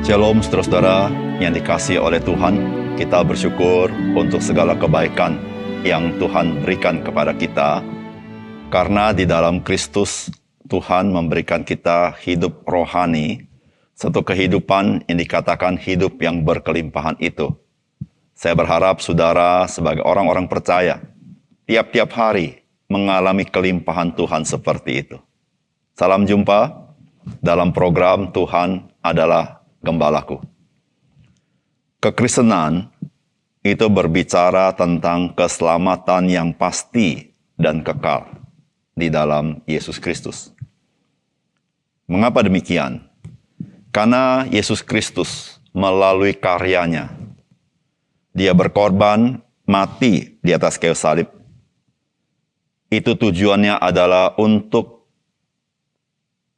Shalom saudara-saudara yang dikasihi oleh Tuhan. Kita bersyukur untuk segala kebaikan yang Tuhan berikan kepada kita. Karena di dalam Kristus Tuhan memberikan kita hidup rohani, satu kehidupan yang dikatakan hidup yang berkelimpahan itu. Saya berharap saudara sebagai orang-orang percaya, tiap-tiap hari mengalami kelimpahan Tuhan seperti itu. Salam jumpa dalam program Tuhan adalah Gembalaku. Kekristenan itu berbicara tentang keselamatan yang pasti dan kekal di dalam Yesus Kristus. Mengapa demikian? Karena Yesus Kristus melalui karyanya, Dia berkorban, mati di atas kayu salib. Itu tujuannya adalah untuk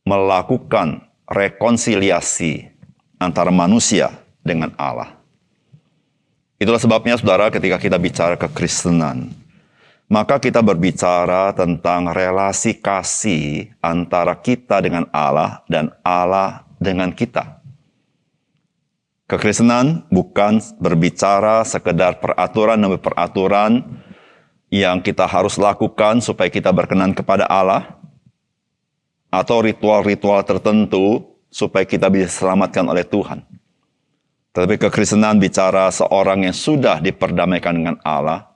melakukan rekonsiliasi antara manusia dengan Allah. Itulah sebabnya saudara, ketika kita bicara kekristenan, maka kita berbicara tentang relasi kasih antara kita dengan Allah dan Allah dengan kita. Kekristenan bukan berbicara sekedar peraturan demi peraturan yang kita harus lakukan supaya kita berkenan kepada Allah, atau ritual-ritual tertentu supaya kita bisa diselamatkan oleh Tuhan. Tetapi kekristenan bicara seorang yang sudah diperdamaikan dengan Allah,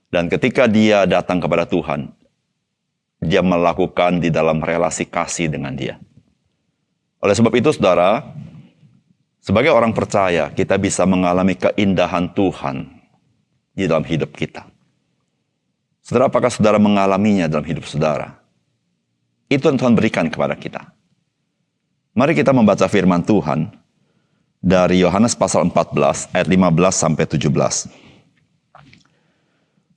dan ketika dia datang kepada Tuhan, dia melakukan di dalam relasi kasih dengan Dia. Oleh sebab itu, saudara, sebagai orang percaya, kita bisa mengalami keindahan Tuhan di dalam hidup kita. Saudara, apakah saudara mengalaminya dalam hidup saudara? Itu yang Tuhan berikan kepada kita. Mari kita membaca firman Tuhan dari Yohanes pasal 14 ayat 15 sampai 17.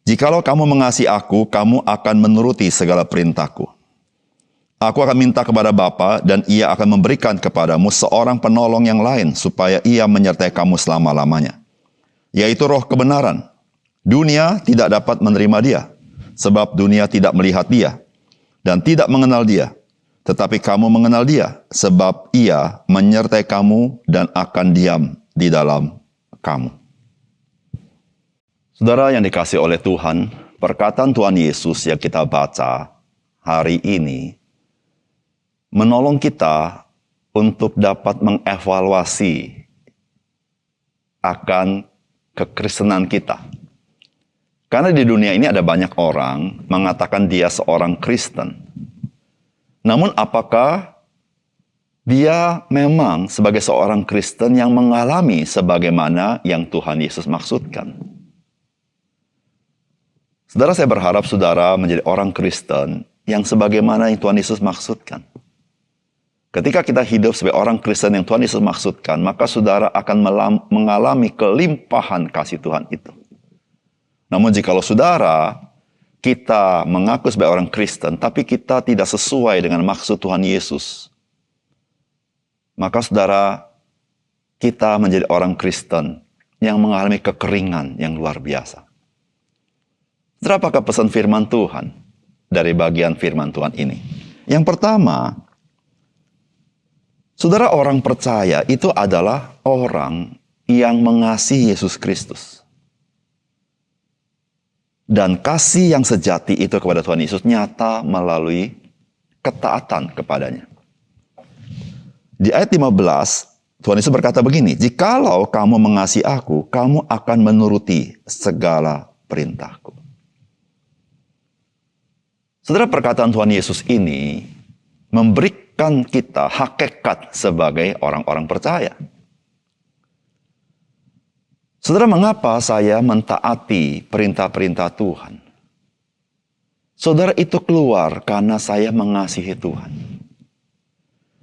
Jikalau kamu mengasihi aku, kamu akan menuruti segala perintahku. Aku akan minta kepada Bapa dan Ia akan memberikan kepadamu seorang penolong yang lain supaya Ia menyertai kamu selama-lamanya, yaitu Roh kebenaran. Dunia tidak dapat menerima Dia, sebab dunia tidak melihat Dia dan tidak mengenal Dia. Tetapi kamu mengenal Dia, sebab Ia menyertai kamu dan akan diam di dalam kamu. Saudara yang dikasihi oleh Tuhan, perkataan Tuhan Yesus yang kita baca hari ini menolong kita untuk dapat mengevaluasi akan kekristenan kita. Karena di dunia ini ada banyak orang mengatakan dia seorang Kristen. Namun apakah dia memang sebagai seorang Kristen yang mengalami sebagaimana yang Tuhan Yesus maksudkan? Saudara, saya berharap saudara menjadi orang Kristen yang sebagaimana yang Tuhan Yesus maksudkan. Ketika kita hidup sebagai orang Kristen yang Tuhan Yesus maksudkan, maka saudara akan mengalami kelimpahan kasih Tuhan itu. Namun jikalau saudara kita mengaku sebagai orang Kristen, tapi kita tidak sesuai dengan maksud Tuhan Yesus, maka saudara, kita menjadi orang Kristen yang mengalami kekeringan yang luar biasa. Saudara, apakah pesan firman Tuhan dari bagian firman Tuhan ini? Yang pertama, saudara, orang percaya itu adalah orang yang mengasihi Yesus Kristus. Dan kasih yang sejati itu kepada Tuhan Yesus nyata melalui ketaatan kepadanya. Di ayat 15, Tuhan Yesus berkata begini, jikalau kamu mengasihi aku, kamu akan menuruti segala perintahku. Saudara, perkataan Tuhan Yesus ini memberikan kita hakikat sebagai orang-orang percaya. Saudara, mengapa saya mentaati perintah-perintah Tuhan? Saudara, itu keluar karena saya mengasihi Tuhan.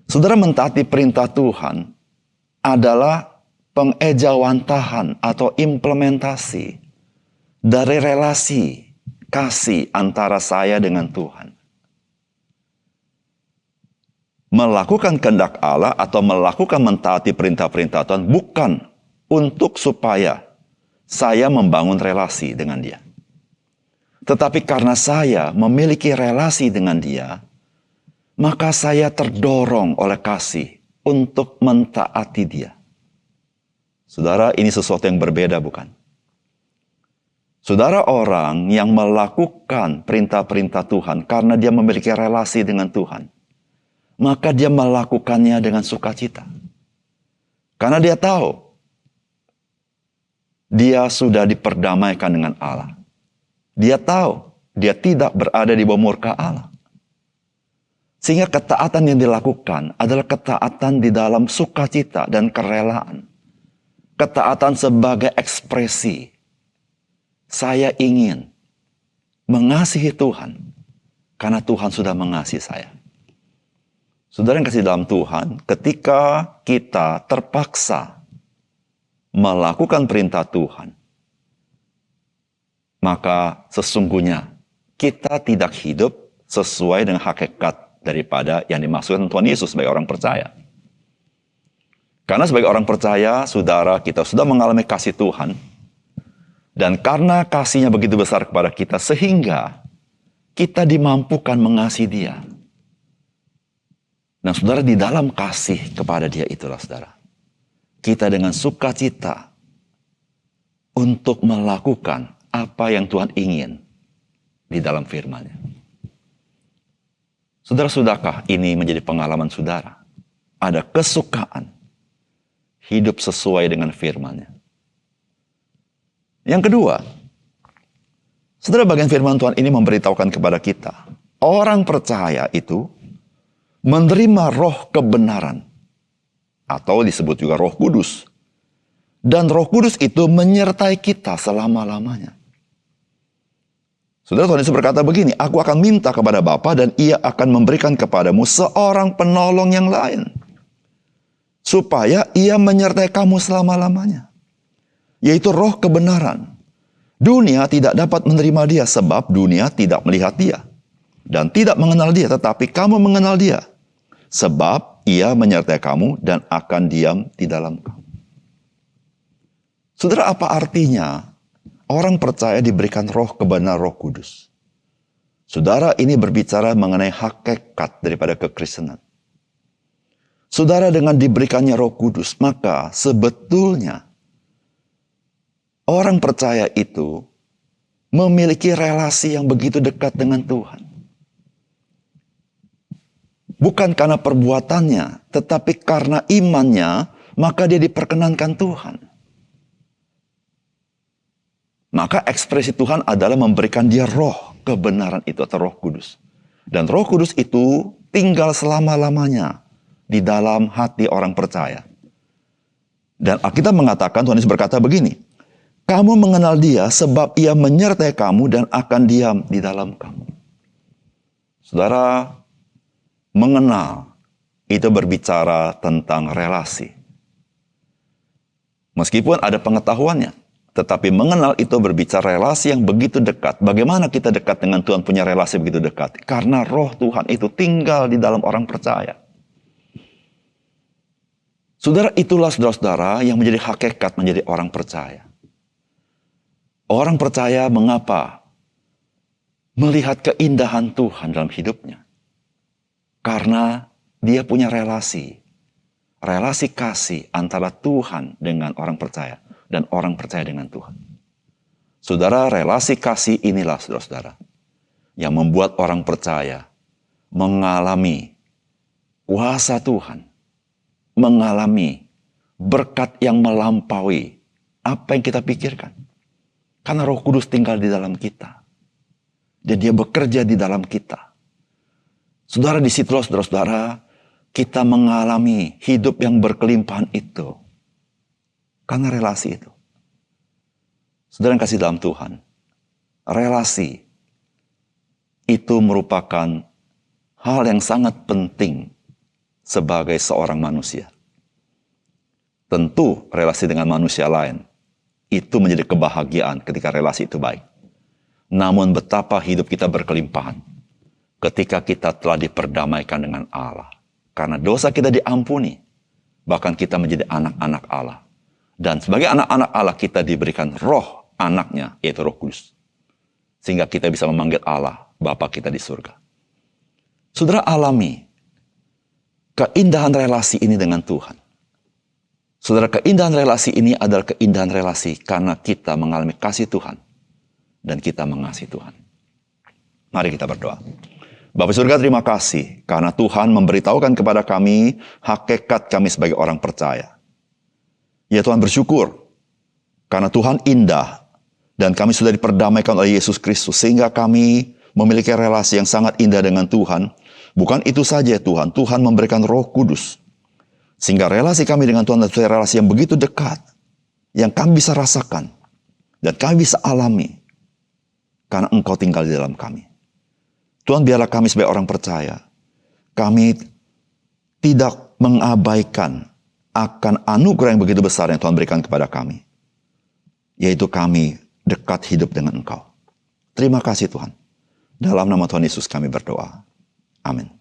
Saudara, mentaati perintah Tuhan adalah pengejawantahan atau implementasi dari relasi kasih antara saya dengan Tuhan. Melakukan kehendak Allah atau melakukan mentaati perintah-perintah Tuhan bukan untuk supaya saya membangun relasi dengan Dia. Tetapi karena saya memiliki relasi dengan Dia, maka saya terdorong oleh kasih untuk mentaati Dia. Saudara, ini sesuatu yang berbeda, bukan? Saudara, orang yang melakukan perintah-perintah Tuhan karena dia memiliki relasi dengan Tuhan, maka dia melakukannya dengan sukacita. Karena dia tahu, dia sudah diperdamaikan dengan Allah. Dia tahu, dia tidak berada di bawah murka Allah. Sehingga ketaatan yang dilakukan adalah ketaatan di dalam sukacita dan kerelaan. Ketaatan sebagai ekspresi. Saya ingin mengasihi Tuhan karena Tuhan sudah mengasihi saya. Saudara yang kasih dalam Tuhan, ketika kita terpaksa melakukan perintah Tuhan, maka sesungguhnya kita tidak hidup sesuai dengan hakikat daripada yang dimaksudkan Tuhan Yesus sebagai orang percaya. Karena sebagai orang percaya, saudara, kita sudah mengalami kasih Tuhan. Dan karena kasihnya begitu besar kepada kita, sehingga kita dimampukan mengasihi dia. Nah, saudara, di dalam kasih kepada dia itulah, saudara, kita dengan sukacita untuk melakukan apa yang Tuhan ingin di dalam firman-Nya. Saudara, sudahkah ini menjadi pengalaman saudara? Ada kesukaan hidup sesuai dengan firman-Nya. Yang kedua, saudara, bagian firman Tuhan ini memberitahukan kepada kita, orang percaya itu menerima roh kebenaran, atau disebut juga roh kudus. Dan roh kudus itu menyertai kita selama-lamanya. Saudara, Tuhan Yesus berkata begini, aku akan minta kepada Bapa dan ia akan memberikan kepadamu seorang penolong yang lain, supaya ia menyertai kamu selama-lamanya, yaitu roh kebenaran. Dunia tidak dapat menerima dia sebab dunia tidak melihat dia dan tidak mengenal dia, tetapi kamu mengenal dia sebab ia menyertai kamu dan akan diam di dalam kamu. Saudara, apa artinya orang percaya diberikan roh kebenaran, roh kudus? Saudara, ini berbicara mengenai hakikat daripada kekristenan. Saudara, dengan diberikannya roh kudus, maka sebetulnya orang percaya itu memiliki relasi yang begitu dekat dengan Tuhan. Bukan karena perbuatannya, tetapi karena imannya, maka dia diperkenankan Tuhan. Maka ekspresi Tuhan adalah memberikan dia roh kebenaran itu atau roh kudus. Dan roh kudus itu tinggal selama-lamanya di dalam hati orang percaya. Dan Alkitab mengatakan, Tuhan Yesus berkata begini, kamu mengenal dia sebab ia menyertai kamu dan akan diam di dalam kamu. Saudara, mengenal itu berbicara tentang relasi. Meskipun ada pengetahuannya, tetapi mengenal itu berbicara relasi yang begitu dekat. Bagaimana kita dekat dengan Tuhan, punya relasi begitu dekat? Karena roh Tuhan itu tinggal di dalam orang percaya. Saudara, itulah saudara-saudara yang menjadi hakikat menjadi orang percaya. Orang percaya mengapa? Melihat keindahan Tuhan dalam hidupnya. Karena dia punya relasi. Relasi kasih antara Tuhan dengan orang percaya. Dan orang percaya dengan Tuhan. Saudara, relasi kasih inilah saudara-saudara yang membuat orang percaya mengalami kuasa Tuhan. Mengalami berkat yang melampaui apa yang kita pikirkan. Karena Roh Kudus tinggal di dalam kita. Dan dia bekerja di dalam kita. Saudara, di situlah saudara-saudara kita mengalami hidup yang berkelimpahan itu. Karena relasi itu. Saudara yang kasih dalam Tuhan, relasi itu merupakan hal yang sangat penting sebagai seorang manusia. Tentu relasi dengan manusia lain itu menjadi kebahagiaan ketika relasi itu baik. Namun betapa hidup kita berkelimpahan ketika kita telah diperdamaikan dengan Allah. Karena dosa kita diampuni, bahkan kita menjadi anak-anak Allah. Dan sebagai anak-anak Allah kita diberikan roh anaknya, yaitu Roh Kudus. Sehingga kita bisa memanggil Allah, Bapa kita di surga. Saudara, alami keindahan relasi ini dengan Tuhan. Saudara, keindahan relasi ini adalah keindahan relasi karena kita mengalami kasih Tuhan dan kita mengasihi Tuhan. Mari kita berdoa. Bapa surga, terima kasih karena Tuhan memberitahukan kepada kami hakikat kami sebagai orang percaya. Ya Tuhan, bersyukur karena Tuhan indah dan kami sudah diperdamaikan oleh Yesus Kristus sehingga kami memiliki relasi yang sangat indah dengan Tuhan. Bukan itu saja Tuhan, Tuhan memberikan Roh Kudus sehingga relasi kami dengan Tuhan adalah relasi yang begitu dekat, yang kami bisa rasakan dan kami bisa alami karena Engkau tinggal di dalam kami. Tuhan, biarlah kami sebagai orang percaya, kami tidak mengabaikan akan anugerah yang begitu besar yang Tuhan berikan kepada kami, yaitu kami dekat hidup dengan Engkau. Terima kasih Tuhan. Dalam nama Tuhan Yesus kami berdoa. Amin.